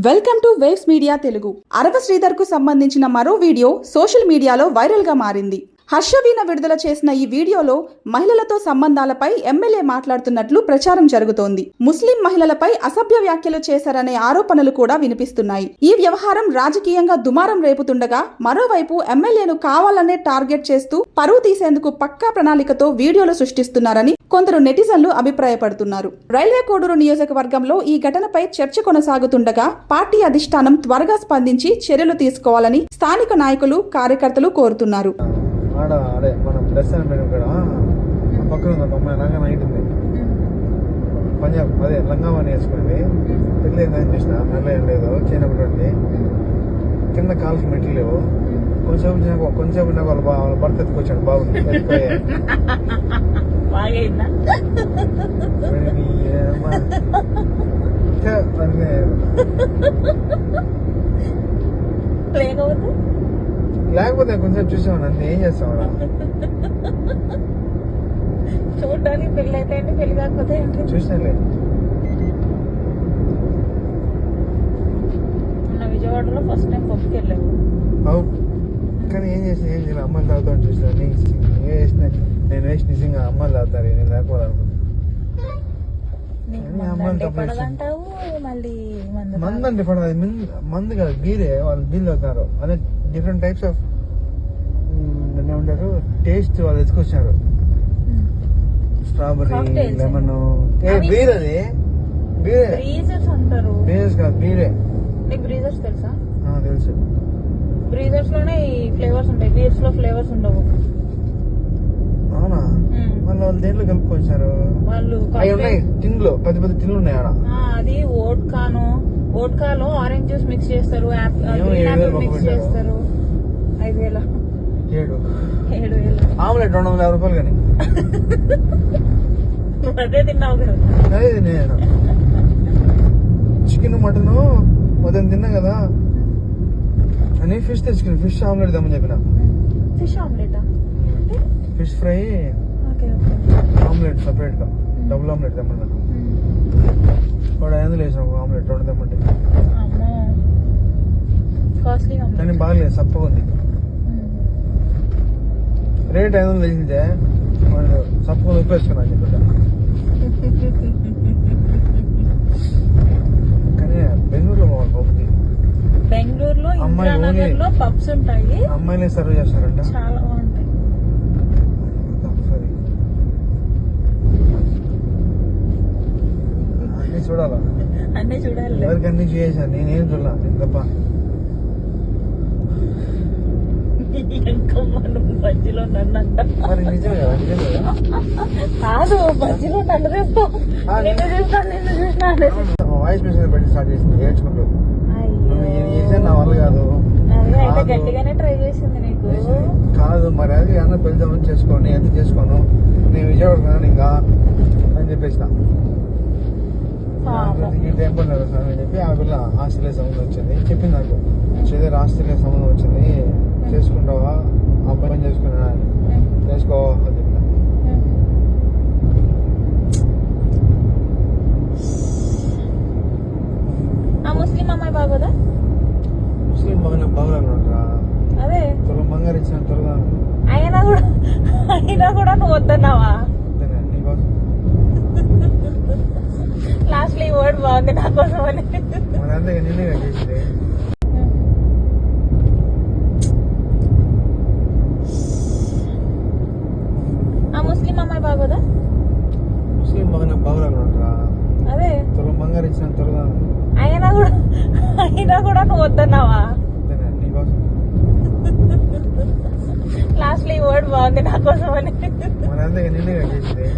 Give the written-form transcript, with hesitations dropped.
Welcome to waves media Telugu. Arava Sridhar కు సంబంధించిన మరో వీడియో సోషల్ మీడియాలో వైరల్ గా మారింది. హర్షవీణ విడుదల చేసిన ఈ వీడియోలో మహిళలతో సంబంధాలపై ఎమ్మెల్యే మాట్లాడుతున్నట్లు ప్రచారం జరుగుతోంది. ముస్లిం మహిళలపై అసభ్య వ్యాఖ్యలు చేశారనే ఆరోపణలు కూడా వినిపిస్తున్నాయి. ఈ వ్యవహారం రాజకీయంగా దుమారం రేపుతుండగా మరోవైపు ఎమ్మెల్యేను కావాలనే టార్గెట్ చేస్తూ పరువు తీసేందుకు పక్కా ప్రణాళికతో వీడియోలు సృష్టిస్తున్నారని కొందరు నెటిజన్లు అభిప్రాయపడుతున్నారు. రైల్వే కోడూరు నియోజకవర్గంలో ఈ ఘటనపై చర్చ కొనసాగుతుండగా పార్టీ అధిష్టానం త్వరగా స్పందించి చర్యలు తీసుకోవాలని స్థానిక నాయకులు, కార్యకర్తలు కోరుతున్నారు. అదే మనం దర్శనం ఇక్కడ పక్కన ఒక అమ్మాయి లంగా నైట్ ఉంది, పంజాబ్ అదే లంగామని వేసుకుంది. పెళ్ళి ఏందని చూసిన మెల్ల ఏం లేదు, చిన్నప్పటి కింద కాల్సి మెట్లు లేవు. కొంచెం నాకు వాళ్ళ భర్త ఎత్తుకొచ్చాడు, బాగుంది లేకపోతే కొంచెం చూసావు నన్ను ఏం చేస్తావు చూడడానికి పెళ్లి అయితే పెళ్లి కాకపోతే చూసానులే. విజయవాడలో ఫస్ట్ టైం పప్పుకి వెళ్ళాము. కానీ ఏం చేసిన ఏం చేయాలి, అమ్మాయిలు తాగుతాను చూసాను. నేను వేసి నిజంగా అమ్మాయిలు తాగుతారు, నేను లేకపోతే మందు అంటే పడదు, మందు కాదు బీరే. వాళ్ళు బీర్లు అవుతారు, అదే డిఫరెంట్ టైప్స్ ఆఫ్ ఏమంటారు టేస్ట్ వాళ్ళు తెచ్చుకొచ్చారు. స్ట్రాబెర్రీ, లెమన్, బీర్ అది బ్రీజర్స్ కాదు బీరే. బ్రీజర్స్ తెలుసా? తెలుసు. బ్రీజర్స్ లోనే ఈ ఫ్లేవర్స్ ఉంటాయి, బీర్స్ లో ఫ్లేవర్స్ ఉండవు. అవునా? వాళ్ళు దేంట్లో కలుపుకొచ్చారు? వాళ్ళు అవి ఉన్నాయి టిన్లు, పెద్ద పెద్ద టిన్లు ఉన్నాయి ఆడ. అది ఓట్కాలో ఆరెంజ్ జ్యూస్ మిక్స్ చేస్తారు, మిక్స్ చేస్తారు. 5,000 7,000 ఆమ్లెట్ 250 రూపాయలు. కానీ అదే తిన్నావు కదా? అదే నేను చికెన్ మటన్ ఉదయం తిన్నా కదా అని ఫిష్ తెచ్చుకుని ఫిష్ ఆమ్లెట్ తెమ్మని చెప్పిన. Fish omelette, fish fry omelette separate గా డబుల్ ఆమ్లెట్ తెమ్మన్నా. వాడు 500 వేసిన ఒక ఆమ్లెట్ 2 తెమ్మంటే. కానీ బాగలేదు, సప్పగా ఉంది. రేట్ 500 వేసిందే వాడు సప్పగా ఉప్పేసుకున్నా చెప్పట. కానీ బెంగళూరులో బాగుంది పప్పుకి. బెంగళూరులో ఇందిరానగర్లో పబ్స్ ఉంటాయి, అమ్మాయిలే సర్వ్ చేస్తారంట, చాలా బాగుంటాయి. అన్ని చూడాలి. ఎవరికి అన్ని చేశాను, నేనేం చూడాల తప్ప. బజ్జీలో నన్ను అంట. మరి నిజమే కదా, నిజమే కదా. కాదు, బజ్జీలో నన్ను చూస్తాను. వాయిస్ మెసేజ్ పెట్టి స్టార్ట్ చేసింది ఏడ్చుకుంటూ. చేసాను నా వల్ల కాదు. గట్టిగానే ట్రై చేసింది నీకు. కాదు మరి అది అన్న పెళ్దామని చేసుకోండి, ఎంత చేసుకోను నేను విజయవాడ ఇంకా అని చెప్పేసిన. ఏం పడలేదు సార్ అని చెప్పి ఆ పిల్ల ఆస్ట్రేలియా సంబంధం వచ్చింది చెప్పింది నాకు. చెదే ఆస్ట్రేలియా సంబంధం వచ్చింది, చేసుకుంటావా అబ్బాయి చేసుకున్నా చేసుకో అని చెప్పిన. ముస్లిం అమ్మాయి బాగోదా? ముస్లిం బాగురా. అదే త్వరగా బంగారు ఇచ్చిన త్వరగా. అయినా కూడా నువ్వు వద్దన్నావా? లాస్ట్ లో ఈ వర్డ్ బాగుంది నా కోసం అని. మరి అంతే నిన్నే చేసింది. ఆ ముస్లిం అమ్మాయి బాగోదా? ముస్లిం బాగురా. అదే త్వరగా బంగారు ఇచ్చిన త్వరగా. అయినా కూడా నువ్వు వద్దన్నావా? లాస్ట్ లో ఈ వర్డ్ బాగుంది నా కోసం అని. మరి అంతే నిన్నే చేసింది.